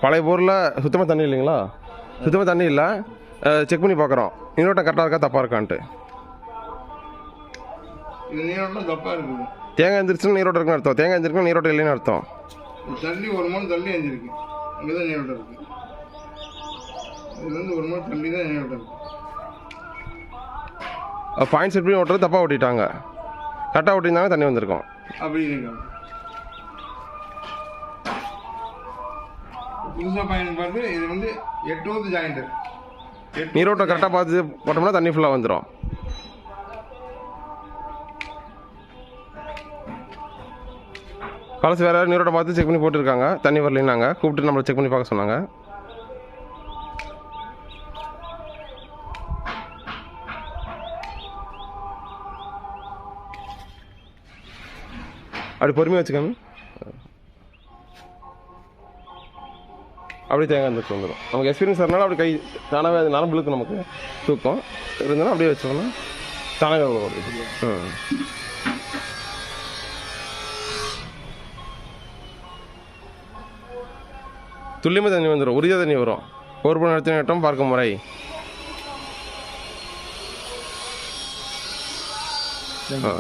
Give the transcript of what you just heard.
பழைய போரில் சுத்தமாக தண்ணி இல்லைங்களா? சுத்தமாக தண்ணி இல்லை. செக் பண்ணி பார்க்குறோம் நீரோட்டம் கரெக்டாக இருக்கா தப்பாக இருக்கான்ட்டு. இது நீரோட்டம் தப்பாக இருக்குது. தேங்காய் எந்திரிச்சுன்னு நீரோட்டம் இருக்குன்னு அர்த்தம். தேங்காய் எந்திரிக்கும் நீரோட்டம் இல்லைன்னு அர்த்தம். தள்ளி ஒரு மணி தள்ளி எந்திருக்கு. இங்கே தான் நீரோட்டம் இருக்குது. இதுலேருந்து ஒரு மணி தள்ளி தான் நீரோட்டம் இருக்குது. பாயிண்ட் செட் பண்ணி ஓட்டுறது தப்பாக ஓட்டிட்டாங்க. கரெக்டாக ஓட்டியிருந்தாங்க தண்ணி வந்திருக்கும். அப்படி இருக்காங்க. புதுசாக பாயிண்ட் பார்த்து இது வந்து 8வது ஜாயிண்ட். நீரோட்டம் கரெக்டாக பார்த்து போட்டோம்னா தண்ணி ஃபுல்லாக வந்துடும். பழசு வேறு யாரும் நீரோட்டம் பார்த்து செக் பண்ணி போட்டுருக்காங்க. தண்ணி வரலைன்னாங்க. கூப்பிட்டு நம்மளை செக் பண்ணி பார்க்க சொன்னாங்க. அப்படி பொறுமையாக வச்சுக்காம அப்படியே தேங்காய் இருந்துச்சு வந்துடும். நமக்கு எக்ஸ்பீரியன்ஸ் வரனால அப்படி கை தானாகவே அது நரம்புளுக்கு நமக்கு தூக்கம் இருந்தாலும் அப்படியே வச்சோம்னா தானாகவே வரும். துல்லியமாக தண்ணி வந்துடும். உறுதியாக தண்ணி வரும். ஒரு பணம் நடத்தின நேட்டம் பார்க்கும் முறை. ஆ